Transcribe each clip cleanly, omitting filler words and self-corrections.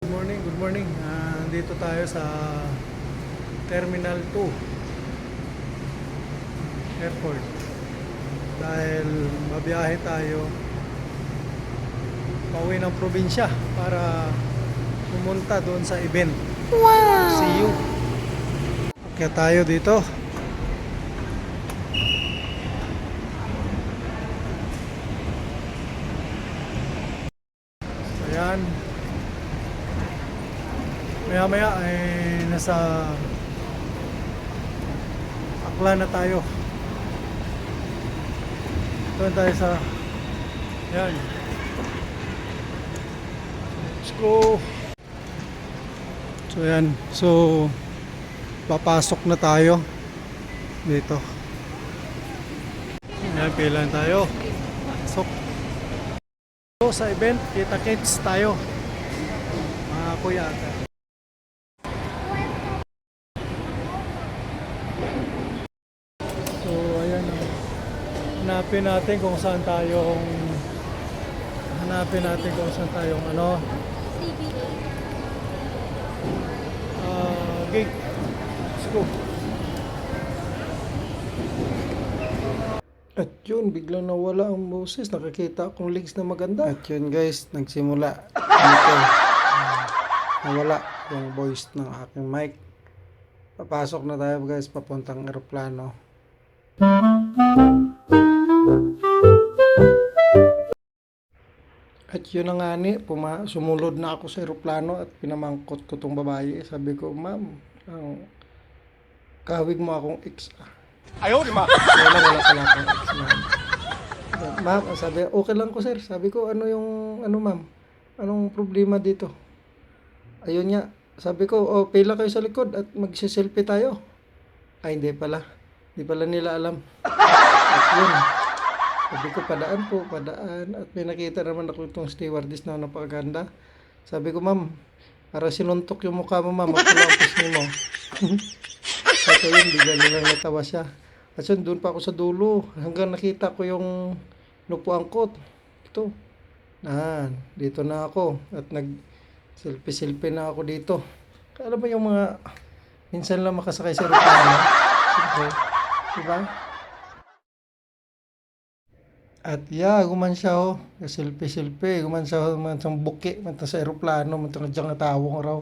Good morning, good morning. Dito tayo sa Terminal 2 Airport dahil mabiyahe tayo pauwi ng probinsya para pumunta doon sa event. Wow! See you! Kaya tayo dito. So yan. Maya maya ay nasa Aklan na tayo. Doon tayo sa yan. Let's go. So yan. So papasok na tayo dito. Yan, pilan tayo. Pasok. So sa event, kita-kits tayo. Mga kuya. So ayan, hanapin natin kung saan tayong gate. Let's go. At yun, biglang nawala ang boses. Nakakita akong legs na maganda. At yun guys, nagsimula dito. Nawala yung voice ng aking mic. Papasok na tayo guys, papuntang eroplano. At yun na nga ni, sumulod na ako sa eroplano at pinamangkot ko tong babae. Sabi ko, ma'am, kahawig mo akong ex. Ayaw, di ba? Wala pala akong ex, ma'am. Ma'am, sabi, okay lang ko sir. Sabi ko, ma'am, anong problema dito? Ayun nga, sabi ko, pila kayo sa likod at magsiselfie tayo. Ay, hindi pala. Hindi pala nila alam. At yun, sabi ko, padaan. At may nakita naman ako itong stewardess na napakaganda. Sabi ko, ma'am, para sinuntok yung mukha mo, ma'am. Magpulapis mo. At yun, bigla nilang natawa siya. At yun, doon pa ako sa dulo. Hanggang nakita ko yung inupuan ko. Ito. Dito na ako. At selfie na ako dito. Alam mo yung mga minsan lang makasakay sa eroplano. Siyempre, diba? At guman siya ho. Selfie. Guman siya ho. Mansang buki. Manta sa eroplano. Manta ka dyan natawang raw.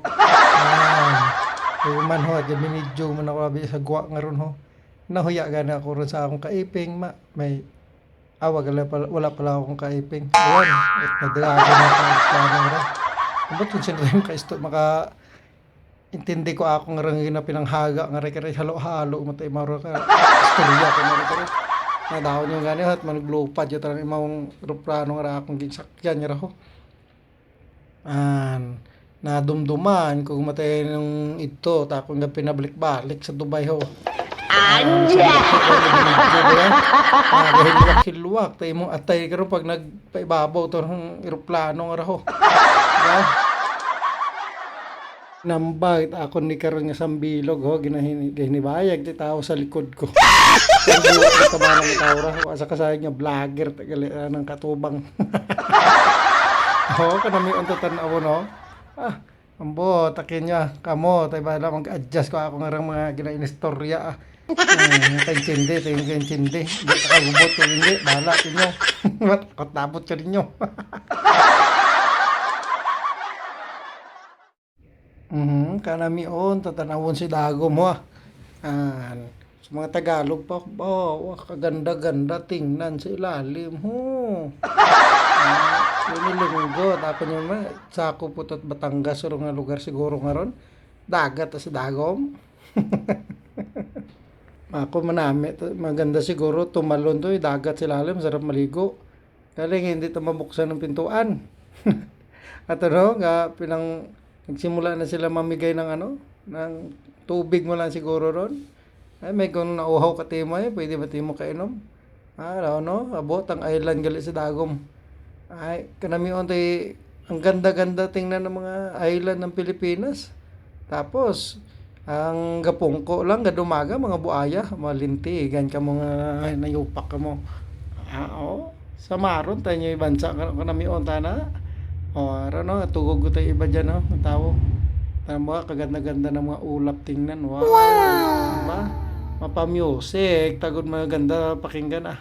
Guman ho. At minidyo man ako sa guwa nga ron ho. Nahuya gana ako ron sa akong kaiping. Wala pala akong kaiping. Ayan. At nadalaga na akong eroplano ron. Ba't kung sinadayong intindi ko ako nga rin na pinanghaga nga rin halo-halo matay maro ka istorya ko nga rin nadahon yung gani at manuglupad yung tarang imang aeroplano nga rin akong ginsakyan nga rin ho nadumduman kung matay ng ito takong nga pinabalik-balik sa Dubai ho Anja! Hilwak tayo mong atay ka rin pag nagpaibabaw ito ng aeroplano nga rin ho nambag ako ni karon nga sambilog ho ginibayag ti tao sa likod ko. Ang buwat ng tabanang tao ra sa kasayang nga vlogger tagali ng katubang. Kanami unta tan-aw no. Ambo takin niya kamo tay bala mag-adjust ko ako nga mga ginainistorya. Kaintindi. Di ka gubot ko hindi bala tinyo. Katabot ka ninyo. Kanami tatanawon si Dagom ho. Sa mga Tagalog pa, kaganda-ganda tingnan sa ilalim ho. Nilinggo, tapos nyo sako po at Batangas o nga lugar siguro nga ron. Dagat sa Dagom. Ako manami, maganda siguro tumalon to, dagat sa ilalim, sarap maligo. Kaling hindi ito mabuksan ng pintuan. At nagsimula na sila mamigay ng tubig mo lang siguro ron. Ay, may kung nauhaw ka timo pwede ba timo kainom? Abot ang island gali sa Dagom. Ay, kanami ang ganda-ganda tingnan ng mga island ng Pilipinas. Tapos, ang gapungko lang, gadumaga, mga buaya, mga linti, gan ka mga nayupak ka mo. Sa maron, tayo yung bansa, kanami na. O, ano, no, tugog ko tayo iba dyan, no, ang tao. Parang mga kaganda-ganda ng mga ulap tingnan. Wow! Diba? Mapa-music. Tagod mga ganda pakinggan, ah.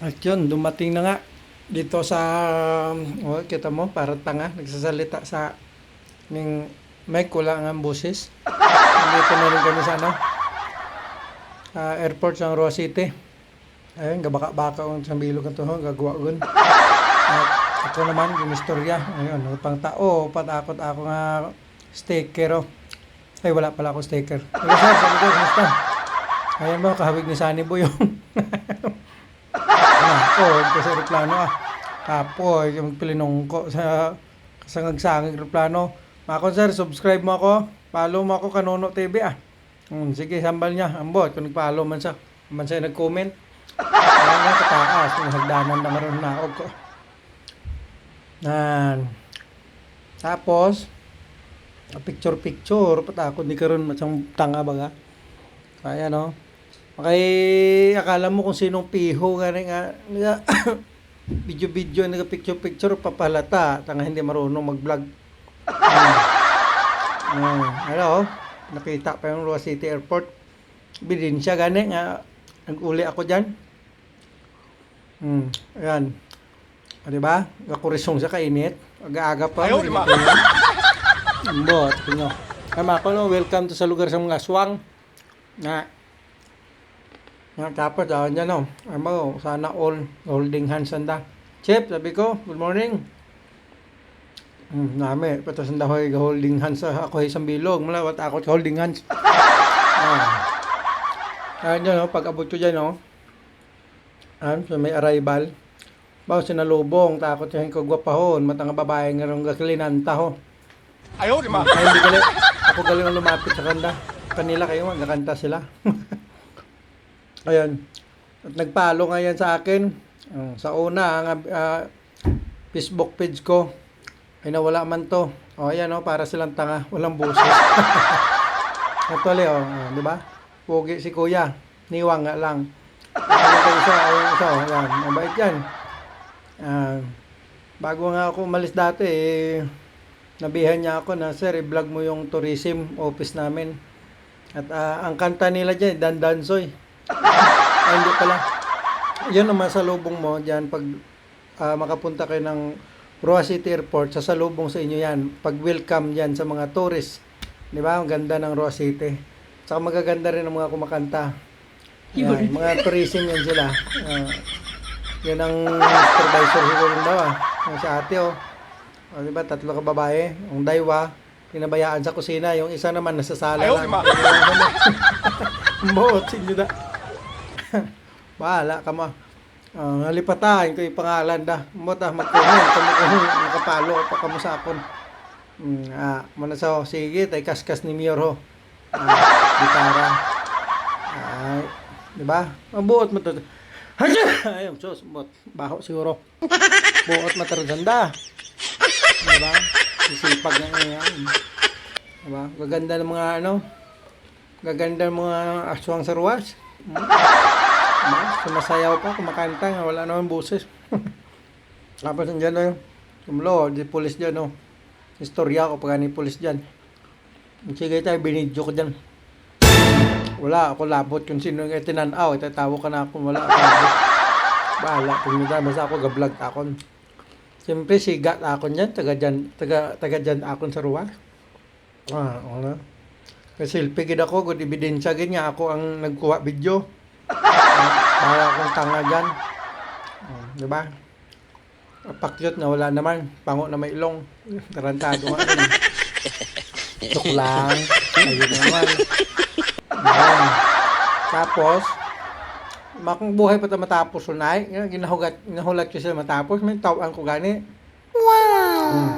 At yun, dumating na nga dito sa, oh, kita mo, parang tanga, nagsasalita sa ng mic, wala nga ang boses. Dito na rin kami sa, ano, airport sa Roa City. Ayun, gabaka-baka ang sambilog ang tuhong, gagawa gun. At ako naman, ginistorya. Ayun, pang tao, patakot ako nga sticker, oh. Ay, wala pala ako sticker. Ay, sir, sabi ko, kumusta? Ayan mo, kahawig ni Sunny Boy yung kasi aeroplano, ah. Tapos, yung pilinongko sa kasangag-sangag aeroplano. Mako, sir, subscribe mo ako. Follow mo ako, Kanono TV, ah. Sige, sambal niya. Ambot, kung nag-follow man siya nag-comment. Ayan nga, kataas. Yung hagdanan na maroon na ako ko. Tapos, picture-picture. Patakot di karon macam tanga baga. Kaya, no? Okay, akala mo kung sinong piho nga video-video, picture-picture, papalata. Tanga hindi marunong mag-vlog. Hello, nakita pa yung Roa City Airport. Bidin siya gani nga, nag-uli ako dyan. Ayan. O, diba? Kakurisong sa kainit. Aga-aga pa. Ayaw, diba? Bot, no. Ako, no, welcome to sa lugar sa mga aswang. Tapos, dyan, no. Sana all holding hands anda. Chef, sabi ko, good morning. Nami, patas anda hoy holding hands ako isang bilog. Malawat ako holding hands. Dyan, no, pag abot ko dyan, no. So may arrival. Bawa sinalubong, takot yung kagwapahon, matang babae nga rong gakalinanta ho. Ayaw, di ma. Ay, hindi gali. Ako galing ang lumapit sa kanda. Kanila kayo, magkakanta sila. Ayan. At nagpalo nga yan sa akin. Sa una, ang Facebook page ko, ay nawala man to. O, ayan o, para silang tanga. Walang boses. Actually, di ba? Pugi si kuya. Niwang nga lang. Ayun isa, ayan. Mabait yan. Bago nga ako umalis dati, nabihan niya ako na, sir, i-vlog mo yung tourism office namin. At ang kanta nila dyan, Dandansoy. Ay, hindi pala. Yun naman sa lubong mo diyan pag makapunta kayo ng Roa City Airport, sa salubong sa inyo yan. Pag welcome yan sa mga tourist. Di ba? Ang ganda ng Roa City. Saka magaganda rin ang mga kumakanta. Yan, mga tourism yan sila. Yan ang supervisor siguro daw Yung sa ate di ba? 3 ka babae. Ang daywa, pinabayaan sa kusina. Yung isa naman nasa sala lang. Buot, sinyo da. Bahala ka mo. Halipatahin ko yung pangalan da. Mota, mag-comment. Kung nakapalo pa ka mo sa akon. Muna sa sige, tay kaskas ni Mior ho. Gitara. Diba? Ang buot mo to. Ayun, sus, buot. Baho siguro. Buot matarjanda. Diba? Sisipag na ngayon. Diba? Gaganda ng mga gaganda ng mga aswang sa ruwas. Sumasayaw pa, kumakanta nga, wala naman boses. Tapos nandiyan kumlo, di pulis dyan Istorya ko pag ni pulis dyan. Sige tayo, binidyo ko dyan. Wala ako labot kung sino yung tinanaw, itatawo ka na ako, wala ako labot. Bahala, kung nila, basta ako gablag akon. Siyempre, sigat akon dyan, taga dyan akon sa ruwa. Wala. Kasi silpigid ako, good ebidensya, ganyan ako ang nagkuha video. Para akong tanga dyan. Diba? Pakyot na wala naman. Pango na may ilong. Tarantado nga rin. Tuk lang. Ayun naman. Ayan. Tapos, makang buhay pa ito matapos unay. Ginahulat ko sila matapos. May tawaan ko gani. Wow!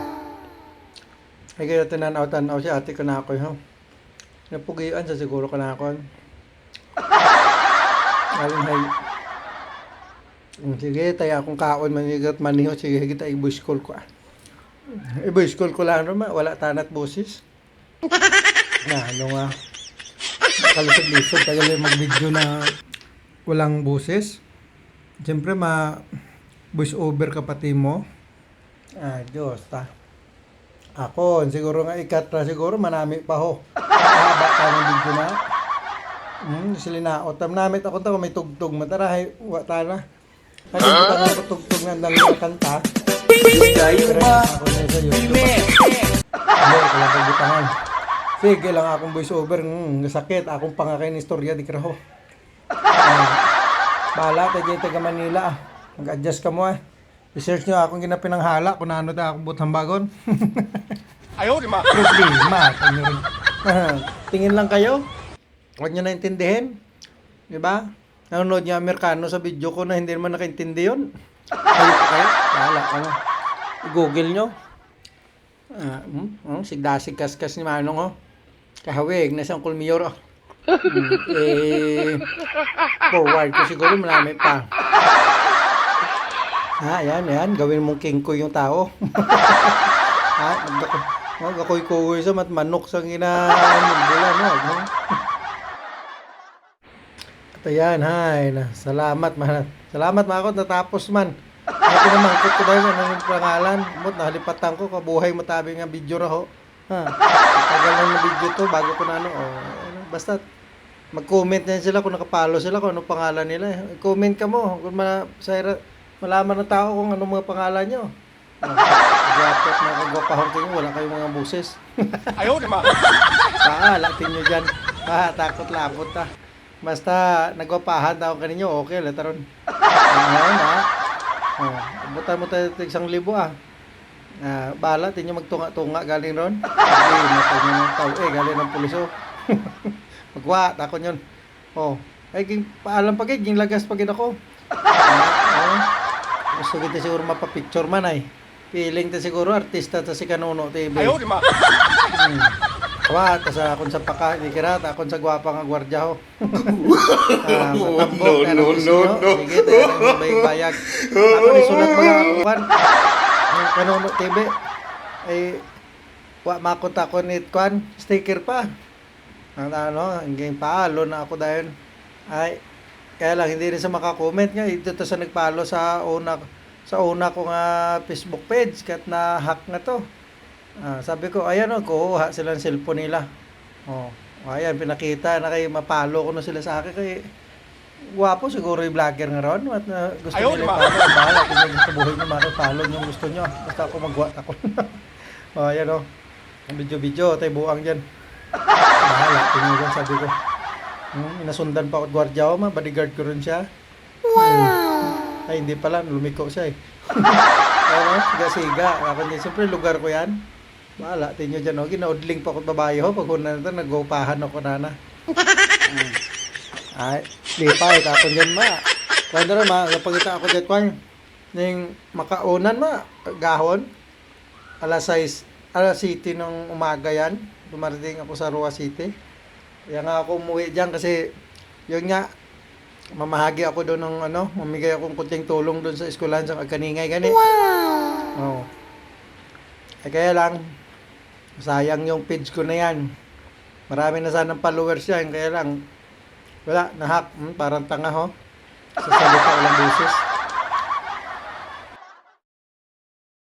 Ay kaya tanaw si ate ko na ako. Napugian sa siguro ka na ako. Alin sige, tayo akong kaon manigat maniho. Sige, kita i-voice call ko i-voice call ko lang naman. Wala tanat boses. Kalusog-lisog tayo mag-video na walang boses. Siyempre, voice over ka pati mo. Diyos ako, siguro nga ikatra siguro, manami pa ho. Haba ka ng video na. Silinaot. Namit ako ito, may tugtog. Matarahay, wata na. Kasi kita nga ako tugtog ng dangil kanta. Kayo ba? Ako na sa YouTube. Hindi, kailang pagbutahan. Sige lang akong voice over. Sakit. Akong pangakay ng istorya. Di karaho. Bahala, tayo taga Manila. Mag-adjust ka mo research nyo akong ginapinanghala kung ano tayo akong butang bagon. Ayaw, di ma. Problema. Tingin lang kayo. Huwag nyo naintindihin. Diba? Nanonood niya Amerikano sa video ko na hindi naman nakaintindi yun. Ayun kayo. Bahala ka mo. I-google nyo. Sigdasig kaskas ni Manong Kahawig na siyang kulmiyor forward ko siguro marami pa. Yan. Gawin mong king ko yung tao. Magakoy-koy sa manok sa bulan Ayan, salamat mga ako, natapos man. Ito naman, ko dahil yung pangalan. Nahalipatan ko, kabuhay matabi nga video raho. Tagal lang na video to, bago ko na basta, mag-comment na sila kung nakapalo sila, kung anong pangalan nila. Comment ka mo, kung malaman ng tao kung anong mga pangalan nyo. Gwapot, mga kagwapahong kayo, wala kayong mga buses. Ayaw, di ma. Latin nyo dyan. Takot labot Basta nagwapahan tao kaninyo, okay, lataron. Butan mo tayo 1,000 bahala, tinyo magtunga-tunga galing ron. Matay nyo ng tao, galing ng puliso. Magwa, takot yun. Paalam pagig, yung lagas pagid ako. Gusto kita siguro mapapicture man Feeling ta siguro, artista ta si Kanuno TV. Ayaw, di ma. Tas akon sa paka, di kira, akon sa gwapa nga gwardya ho. No. Sige, tayo ng bayag. Ako ni sulat mga kuwan. Kanuno TV. Makot ako ni kuwan, sticker pa. Hanggang paalo na ako dahil. Kaya lang, hindi rin sa makakomment nga. Ito sa nagpalo sa una ko nga Facebook page. Kat na hack nga to. Sabi ko, ayan kuha sila ng cellphone nila. Ayan, pinakita na kayo, mapalo ko na sila sa akin. Kaya Gwapo siguro yung vlogger nga ron. At gusto Ayaw, nila diba? i-follow. Bahala, tingnan nyo sa buhay nyo, makipollow nyo yung gusto nyo. Basta ako ako. Ayan o. Ang video-video, tayo buang dyan. Bahala, tingnan nyo dyan, sabi ko. Inasundan pa ako at gwardiya ko, bodyguard ko rin siya. Ay, hindi pala, lumiko siya eh. Ano, siga-siga. Ako din, siyempre lugar ko yan. Bahala, tingnan nyo dyan o. Ginaudling pa ako at babae ho. Pag una na ito, nag-upahan ako nana. Ay, lipay, tapon dyan ma. Kaya na rin ma, napagita ako dyan kwan. Ning makaunan ma, gahon. Alas 7 ng umaga yan. Dumarating ako sa Rua City. Kaya nga ako umuwi dyan kasi yun nga, mamahagi ako doon ng ano, mamigay akong kunting tulong doon sa eskwelahan sa Kaningay gani. Wow! Oh. Eh kaya lang, sayang yung page ko na yan. Marami na sanang followers yan, kaya lang, wala, nahack. Parang tanga ho. Sa salita walang busis.